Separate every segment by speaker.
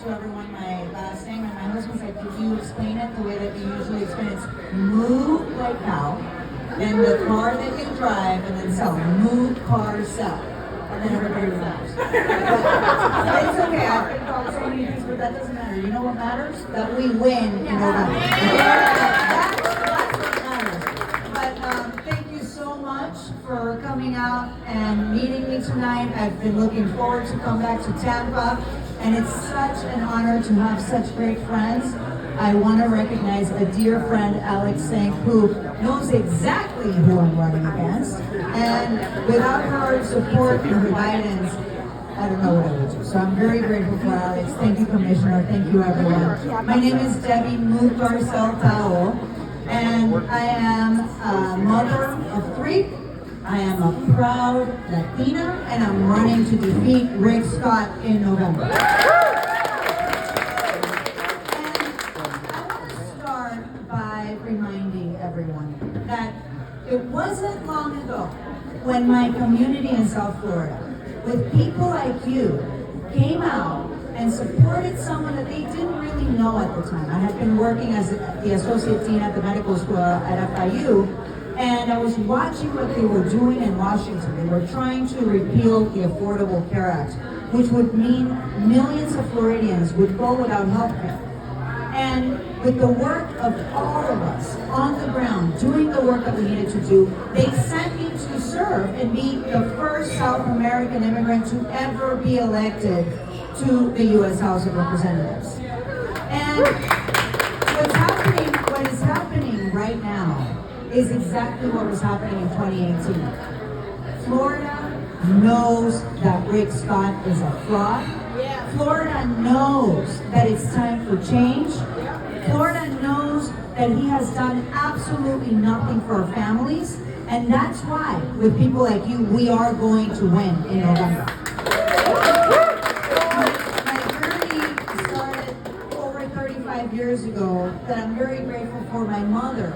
Speaker 1: to everyone my last name, and my husband's like, "Did you explain it the way that you usually explain it? It's move like cow, and the car that you drive, and then sell. Mucarsel." And then everybody remembers. But it's okay, I've been called so many things, but that doesn't matter. You know what matters? That we win in November. That's what matters. But thank you so much for coming out and meeting me tonight. I've been looking forward to come back to Tampa, and it's such an honor to have such great friends. I want to recognize a dear friend, Alex Sink, who knows exactly who I'm running against. And without her support and her guidance, I don't know what I would do. So I'm very grateful for Alex. Thank you, Commissioner. Thank you, everyone. My name is Debbie Mucarsel Powell, and I am a mother of 3. I am a proud Latina, and I'm running to defeat Rick Scott in November. Reminding everyone that it wasn't long ago when my community in South Florida, with people like you, came out and supported someone that they didn't really know at the time. I had been working as the associate dean at the medical school at FIU, and I was watching what they were doing in Washington. They were trying to repeal the Affordable Care Act, which would mean millions of Floridians would go without health care. And with the work of all of us on the ground, doing the work that we needed to do, they sent me to serve and be the first South American immigrant to ever be elected to the U.S. House of Representatives. And what is happening right now is exactly what was happening in 2018. Florida knows that Rick Scott is a fraud. Florida knows that it's time for change. Florida knows that he has done absolutely nothing for our families, and that's why, with people like you, we are going to win in November. My journey started over 35 years ago that I'm very grateful for. My mother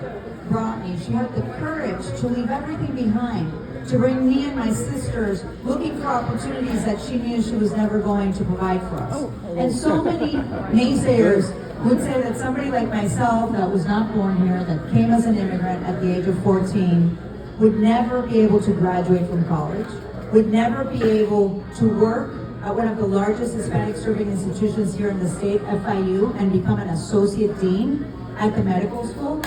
Speaker 1: brought me. She had the courage to leave everything behind, to bring me and my sisters looking for opportunities that she knew she was never going to provide for us. And so many naysayers would say that somebody like myself that was not born here, that came as an immigrant at the age of 14, would never be able to graduate from college, would never be able to work at one of the largest Hispanic serving institutions here in the state, FIU, and become an associate dean at the medical school.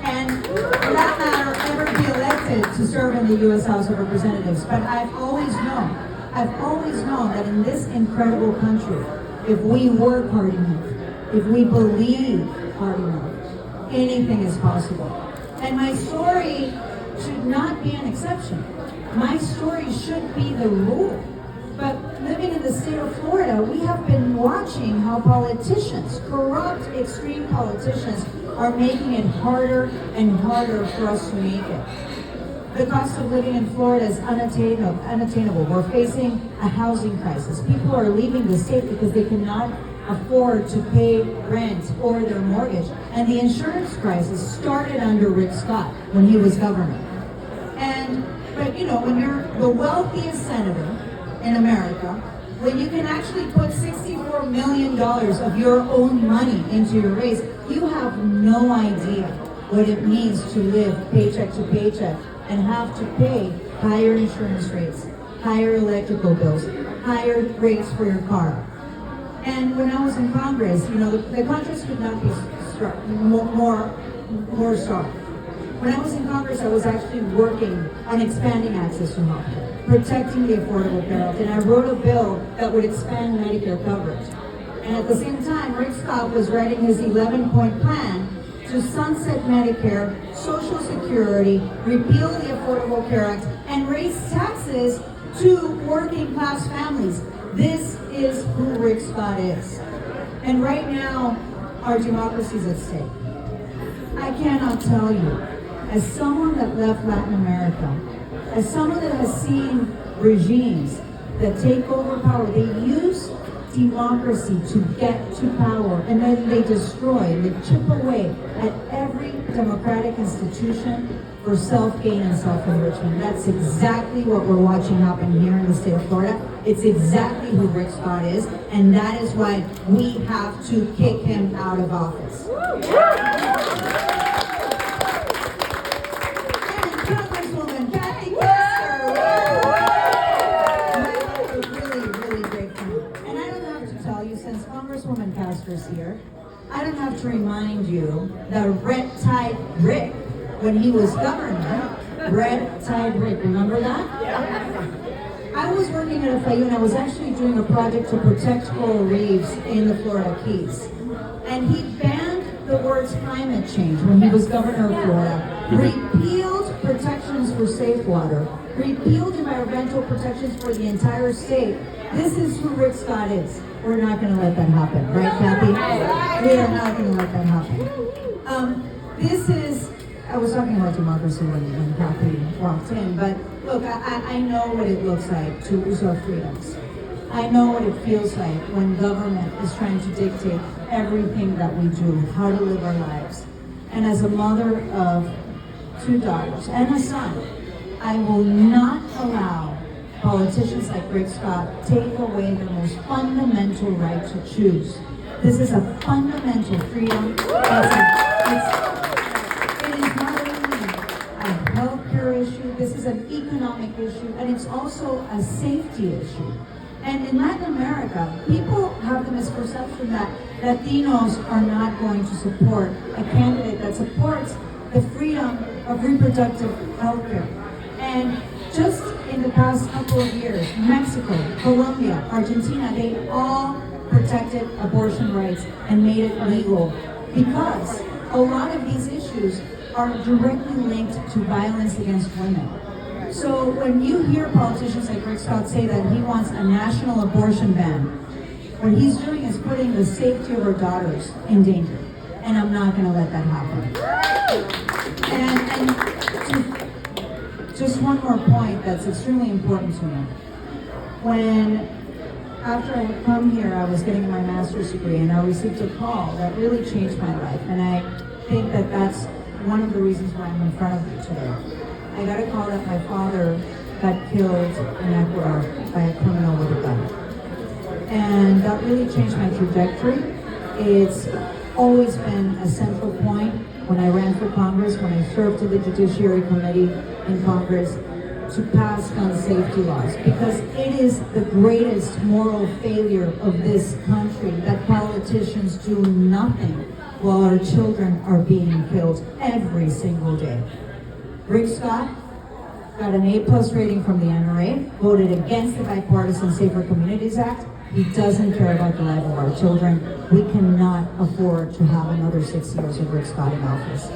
Speaker 1: And for that matter, ever be elected to serve in the U.S. House of Representatives. But I've always known that in this incredible country, if we work hard enough, if we believe hard enough, anything is possible. And my story should not be an exception. My story should be the rule. But living in the state of Florida, we have been watching how politicians, corrupt, extreme politicians, are making it harder and harder for us to make it. The cost of living in Florida is unattainable. We're facing a housing crisis. People are leaving the state because they cannot afford to pay rent or their mortgage. And the insurance crisis started under Rick Scott when he was governor. But you know, when you're the wealthiest senator in America, when you can actually put $64 million of your own money into your race, you have no idea what it means to live paycheck to paycheck and have to pay higher insurance rates, higher electrical bills, higher rates for your car. And when I was in Congress, you know, the Congress could not be more strong. When I was in Congress, I was actually working on expanding access to health care, protecting the Affordable Care Act, and I wrote a bill that would expand Medicare coverage. And at the same time, Rick Scott was writing his 11-point plan to sunset Medicare, Social Security, repeal the Affordable Care Act, and raise taxes to working class families. This is who Rick Scott is. And right now, our democracy is at stake. I cannot tell you, as someone that left Latin America, as someone that has seen regimes that take over power, they use democracy to get to power, and then they destroy, they chip away at every democratic institution for self-gain and self-enrichment. That's exactly what we're watching happen here in the state of Florida. It's exactly who Rick Scott is, and that is why we have to kick him out of office. And Congresswoman Kathy really grateful. And I don't have to tell you, since Congresswoman Castor's here, I don't have to remind you that Red Tide Rick, when he was governor, Red Tide Rick, remember that? Yeah. I was working at FIU and I was actually doing a project to protect coral reefs in the Florida Keys. And he banned the words climate change when he was governor of Florida, repealed protections for safe water, repealed environmental protections for the entire state. This is who Rick Scott is. We're not going to let that happen, right, Kathy? We are not going to let that happen. I was talking about democracy when Kathy walked in, but look, I know what it looks like to lose our freedoms. I know what it feels like when government is trying to dictate everything that we do, how to live our lives. And as a mother of 2 daughters and a son, I will not allow politicians like Rick Scott take away the most fundamental right to choose. This is a fundamental freedom. It is not only a healthcare issue, this is an economic issue, and it's also a safety issue. And in Latin America, people have the misperception that Latinos are not going to support a candidate that supports the freedom of reproductive healthcare. And just in the past couple of years, Mexico, Colombia, Argentina, they all protected abortion rights and made it legal because a lot of these issues are directly linked to violence against women. So when you hear politicians like Rick Scott say that he wants a national abortion ban, what he's doing is putting the safety of our daughters in danger. And I'm not going to let that happen. And just one more point that's extremely important to me. After I had come here, I was getting my master's degree and I received a call that really changed my life. And I think that that's one of the reasons why I'm in front of you today. I got a call that my father got killed in Ecuador by a criminal with a gun. And that really changed my trajectory. It's always been a central point when I ran for Congress, when I served to the Judiciary Committee in Congress, to pass gun safety laws, because it is the greatest moral failure of this country that politicians do nothing while our children are being killed every single day. Rick Scott got an A+ rating from the NRA, voted against the bipartisan Safer Communities Act. He doesn't care about the life of our children. We cannot afford to have another 6 years of Rick Scott in office.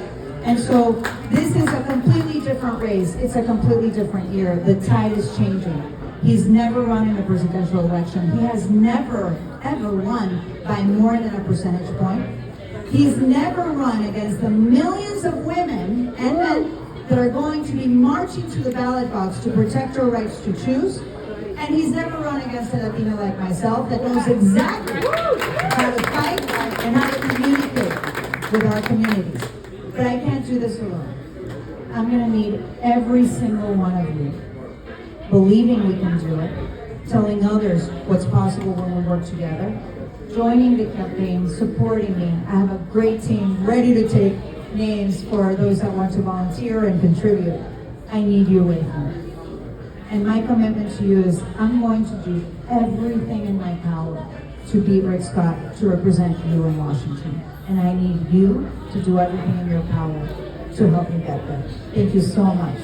Speaker 1: And so this is a completely different race. It's a completely different year. The tide is changing. He's never run in a presidential election. He has never, ever won by more than a percentage point. He's never run against the millions of women and men that are going to be marching to the ballot box to protect our rights to choose. And he's never run against a Latina like myself that knows exactly how to fight and how to communicate with our communities. But I can't do this alone. I'm going to need every single one of you believing we can do it, telling others what's possible when we work together, joining the campaign, supporting me. I have a great team ready to take names for those that want to volunteer and contribute. I need you with me. And my commitment to you is I'm going to do everything in my power to beat Rick Scott, to represent you in Washington. And I need you to do everything in your power to help me get there. Thank you so much.